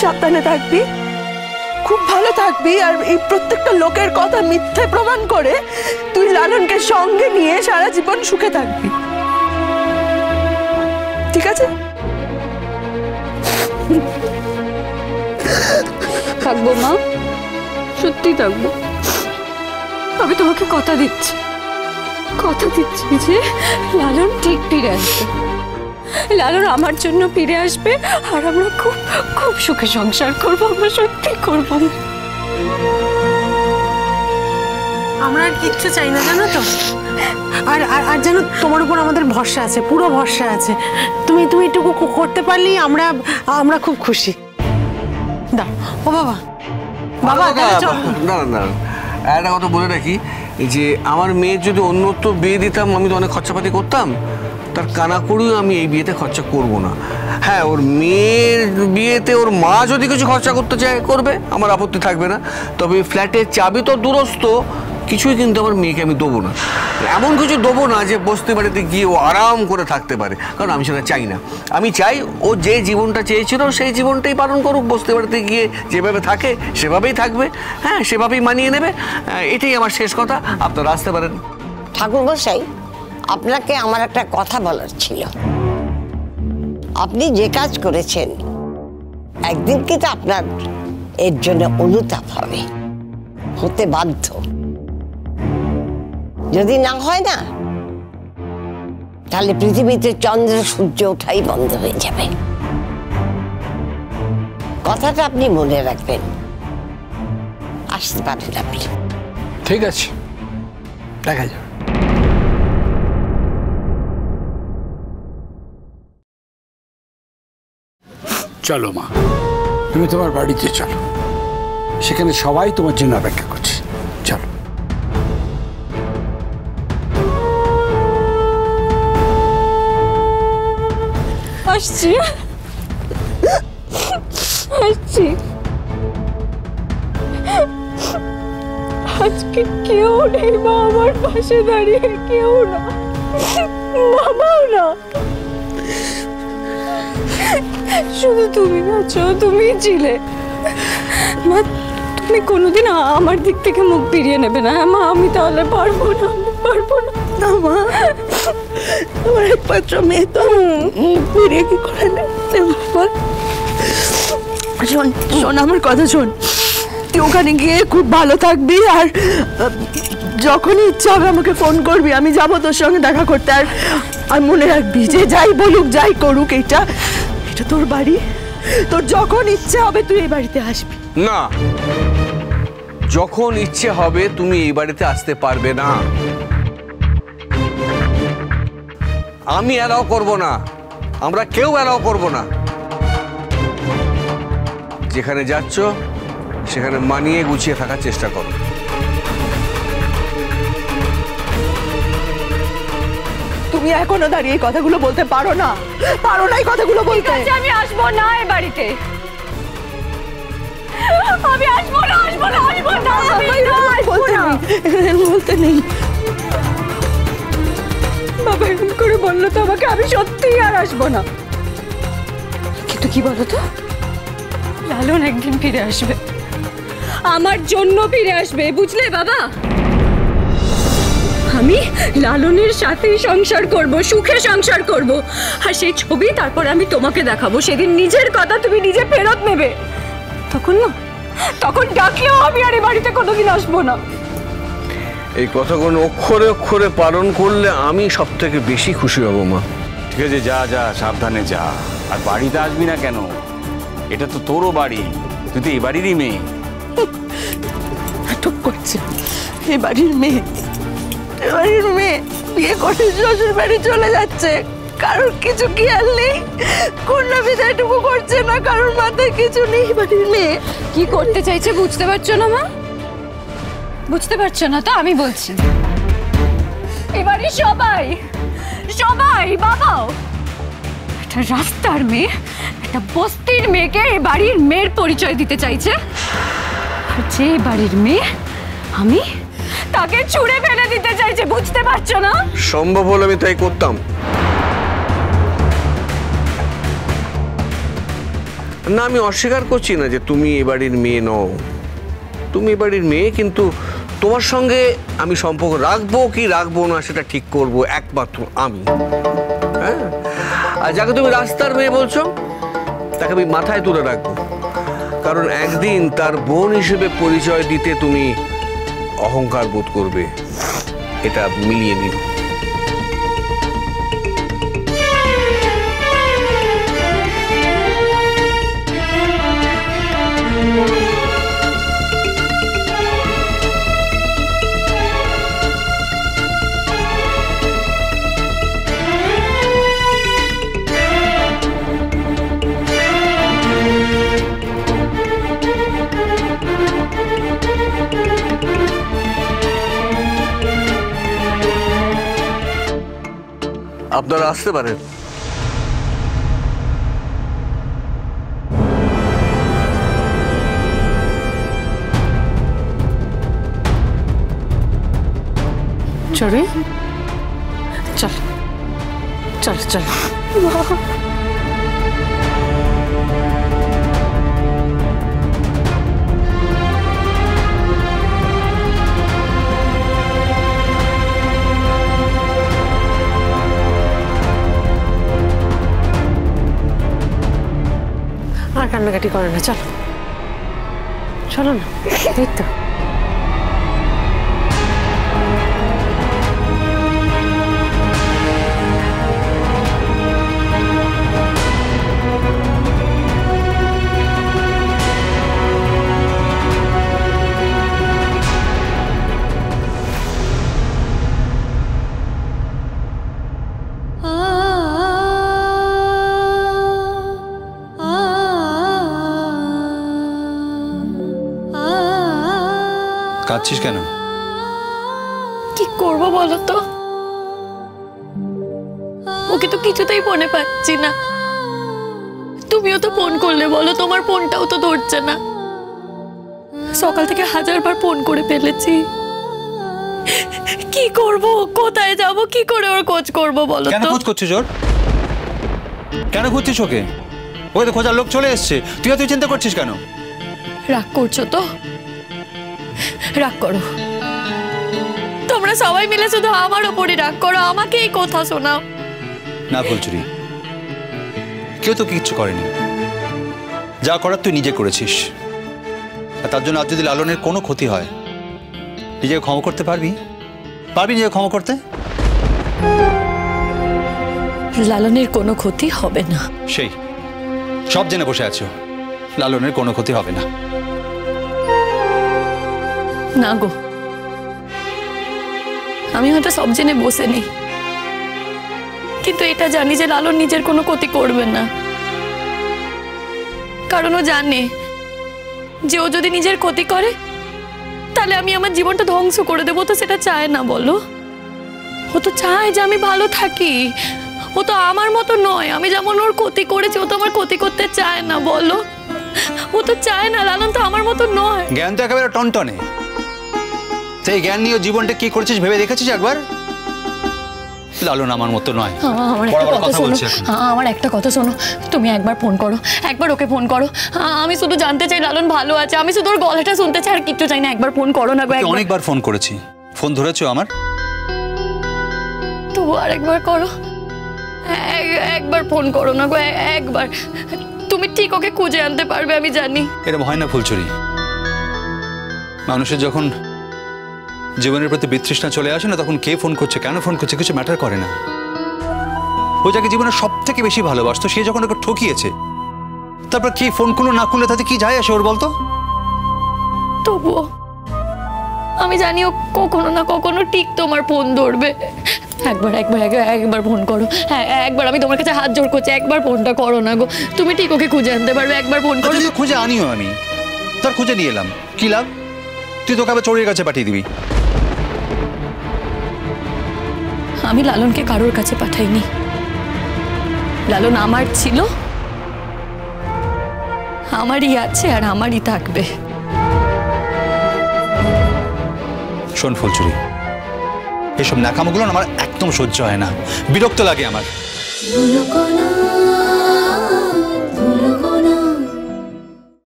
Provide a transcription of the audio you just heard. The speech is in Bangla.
সাবধানে থাকবি, খুব ভালো থাকবি। আর এই প্রত্যেকটা লোকের কথা মিথ্যে প্রমাণ করে তুই লালনকে সঙ্গে নিয়ে সারা জীবন সুখে থাকবি, ঠিক আছে? থাকবো মা, সত্যি থাকবো। আমি তোমাকে কথা দিচ্ছি যে লালন ঠিক ফিরে আসবে, লালন আমার জন্য ফিরে আসবে, আর আমরা খুব খুব সুখে সংসার করবো। আমরা সত্যি করবো। আমরা আর কিচ্ছু চাই না, জানো তো। আর আর জানো, তোমার উপর আমাদের ভরসা আছে, পুরো ভরসা আছে। তুমি এটুকু করতে পারলেই আমরা খুব খুশি। দাও ও বাবা, বাবা না না, একটা কথা বলে রাখি যে আমার মেয়ের যদি অন্যত্র বিয়ে দিতাম আমি তো অনেক খরচাপাতি করতাম, তার কানাকড়িও আমি এই বিয়েতে খরচা করব না। হ্যাঁ, ওর মেয়ের বিয়েতে ওর মা যদি কিছু খরচা করতে চায় করবে, আমার আপত্তি থাকবে না। তবে ফ্ল্যাটের চাবি তো দূরস্থ, কিছুই কিন্তু আমার মেয়েকে আমি দেবো না। এমন কিছু দেবো না যে বস্তি বাড়িতে গিয়ে ও আরাম করে থাকতে পারে, কারণ আমি সেটা চাই না। আমি চাই ও যে জীবনটা চেয়েছিল সেই জীবনটাই পালন করুক, বস্তি বাড়িতে গিয়ে যেভাবে থাকে সেভাবেই থাকবে, হ্যাঁ সেভাবেই মানিয়ে নেবে। এটাই আমার শেষ কথা, আপনারা আসতে পারেন। ঠাকুরমশাই, আপনাকে আমার একটা কথা বলার ছিল। আপনি যে কাজ করেছেন একদিন কিন্তু আপনার এর জন্য অনুতাপ হবে, হতে বাধ্য। যদি না হয় না, তাহলে পৃথিবীতে চন্দ্র সূর্য ওঠাই বন্ধ হয়ে যাবে। কথাটা আপনি মনে রাখবেন। আসতে পারেন আপনি। ঠিক আছে, দেখা যাবে। চলো মা, তুমি তোমার বাড়িতে চলো, সেখানে সবাই তোমার জন্য অপেক্ষা করছে। চলো। আসছি। আজকে কেউ নেই মা আমার পাশে দাঁড়িয়ে, কেউ না, বাবাও না, শুধু তুমি আছো, তুমি ছিলে মা। তুমি কোনোদিন আমার দিক থেকে মুখ ফিরিয়ে নেবে না মা? আমি তাহলে পারবো না, না মা, আমার একমাত্র মেয়ে তো, ফিরিয়ে কি করে নেবে? শোন আমার কথা শোন, তুই ওখানে গিয়ে খুব ভালো থাকবি, আর যখনই ইচ্ছা হবে আমাকে ফোন করবি, আমি যাবো তোর সঙ্গে দেখা করতে। আর মনে রাখবি যে যাই বলুক যাই করুক, এটা তোর বাড়ি, তোর যখন ইচ্ছে হবে তুই এই বাড়িতে আসবি। না, যখন ইচ্ছে হবে তুমি এই বাড়িতে আসতে পারবে না। আমি অ্যালাউ করব না, আমরা কেউ অ্যালাউ করব না। যেখানে যাচ্ছ সেখানে মানিয়ে গুছিয়ে থাকার চেষ্টা করো। তুমি এখনো দাঁড়িয়ে এই কথাগুলো বলতে পারো না এই কথাগুলো বলতে। আমি আসবো না এই বাড়িতে, আমি আসবো না। বলতে নেই বাবা, এরকম করে বললো তো আমাকে, আমি সত্যিই আর আসবো না। কিন্তু কি বলো তো, লালন একদিন ফিরে আসবে, আমার জন্য ফিরে আসবে, বুঝলে বাবা? আমি লালনের সাথেই সংসার করব, সুখে সংসার করব, আর সেই ছবি তারপর আমি তোমাকে দেখাবো। সেদিন নিজের কথা তুমি নিজে ফেরত নেবে, তখন ডাকলেও আমি আর এই বাড়িতে কোনোদিন আসবো না। এই কথাগুলো অক্ষরে অক্ষরে পালন করলে আমি সব থেকে বেশি খুশি হব মা। ঠিক আছে, যা যা, সাবধানে যা। আর বাড়িতে আসবি না কেন? এটা তো তোরও বাড়ি, তুই তো এই বাড়িরই মেয়ে। নাটক করছে, এই বাড়ির মেয়ে বিয়ে করে শ্বশুর বাড়ি চলে যাচ্ছে, কারোর কিছু খেয়াল নেই, কন্যা বিদায়টুকু করছে না, কারোর মাথায় কিছু নেই। বাড়ির মেয়ে কি করতে চাইছে বুঝতে পারছো না মা? বুঝতে পারছো না তো? আমি বলছি, এবারে সবাই বাবাও একটা রাস্তার মেয়ে, একটা বস্তির মেয়েকে এই বাড়ির মেয়ের পরিচয় দিতে চাইছে, আর যে বাড়ির মেয়ে আমি, তাকে ছুঁড়ে ফেলে দিতে চাইছে। বুঝতে পারছো না? সম্ভব হলে আমি তাই করতাম, না, আমি অস্বীকার করছি না যে তুমি এ বাড়ির মেয়ে নও, তুমি এ বাড়ির মেয়ে, কিন্তু তোমার সঙ্গে আমি সম্পর্ক রাখবো কি রাখবো না সেটা ঠিক করব একমাত্র আমি। হ্যাঁ, আর যাকে তুমি রাস্তার মেয়ে বলছো তাকে আমি মাথায় তুলে রাখবো, কারণ একদিন তার বোন হিসেবে পরিচয় দিতে তুমি অহংকার বোধ করবে, এটা মিলিয়ে নিও। আপনারা আসতে পারেন। চড়ুই, চল চল চল। আর কান্নাকাটি করে না, চলো চলো না, এই তো। কাঁদছিস কেন? কি করবো বলো তো, ওকে তো কিছুতেই ফোনে পাচ্ছি না। তুমিও তো ফোন করলে, বলো তোমার ফোনটাও তো ধরছে না। সকাল থেকে 1000 বার ফোন করে ফেলেছি। কি করব, কোথায় যাব, কি করে ওর খোঁজ করব বলো তো? কেন খোঁজ করছিস ওর? কেন খুঁজছিস ওকে? ওকে তো খোঁজার লোক চলে এসছে, তুই চিন্তা করছিস কেন? রাগ করছো তো? রাগ করো, তোমরা সবাই মিলে শুধু আমার ওপরই রাগ করো, আমাকে এই কথা শোনাও। না ফুলচুরি, কেউ তো কিচ্ছু করেনি, যা করার তুই নিজে করেছিস। আর তার জন্য আজ যদি লালনের কোনো ক্ষতি হয়, নিজেকে ক্ষমা করতে পারবি? নিজেকে ক্ষমা করতে? লালনের কোনো ক্ষতি হবে না। সেই সব জেনে বসে আছো, লালনের কোনো ক্ষতি হবে না। না গো, আমি হয়তো সব জেনে বসে নেই, কিন্তু এটা জানি যে লালন নিজের কোনো ক্ষতি করবে না। কারণ ও জানে যে ও যদি নিজের ক্ষতি করে তাহলে আমি আমার জীবনটা ধ্বংস করে দেবো। তো সেটা চায় না বলো? ও তো চায় যে আমি ভালো থাকি। ও তো আমার মতো নয়, আমি যেমন ওর ক্ষতি করেছি ও তো আমার ক্ষতি করতে চায় না বলো? ও তো চায় না, লালন তো আমার মতো নয়। জ্ঞান তো একেবারে টনটনে, সেই জ্ঞান নিয়ে জীবনটা কি করেছিস ভেবে দেখেছিস একবার? লালন আমার মতো নয়। আমার একটা কথা শোনো, তুমি একবার ফোন করো, একবার ওকে ফোন করো। আমি শুধু জানতে চাই লালন ভালো আছে, আমি শুধু ওর গলাটা শুনতে চাই, আর কিচ্ছু চাই না। একবার ফোন করো না গো। অনেকবার ফোন করেছি, ফোন ধরেছো আমার? তবু আরেকবার করো, একবার ফোন করো না গো, একবার। তুমি ঠিক ওকে খুঁজে আনতে পারবে, আমি জানি। এরকম হয় না ফুলচুরি, মানুষের যখন জীবনের প্রতি বিতৃষ্ণা চলে আসে না, তখন কে ফোন করছে, কেন ফোন করছে, কিছু ম্যাটার করে না। ও যাকে জীবনে সব থেকে বেশি ভালোবাসতো, সে যখন ওকে ঠকিয়েছে, তারপর কে ফোন করলো না করলে তাতে কি যায় আসে ওর বলতো? তবুও আমি জানি ও কখনো না কখনো ঠিক তোমার ফোন ধরবে। একবার ফোন করো, হ্যাঁ একবার, আমি তোমার কাছে হাত জোড় করছি, একবার ফোনটা করো না গো। তুমি ঠিক ওকে খুঁজে আনতে পারবে, একবার ফোন করো। খুঁজে আনিও, আমি তোর খুঁজে নিয়ে এলাম, কি লাভ? তুই তোকে আবার চোরের কাছে পাঠিয়ে দিবি। আমি লালনকে কারোর কাছে পাঠাইনি, লালন আমার ছিল, আমারই আছে আর আমারই থাকবে। শোন ফুলচুরি, এসব ন্যাকামোগুলো আমার একদম সহ্য হয় না, বিরক্ত লাগে আমার।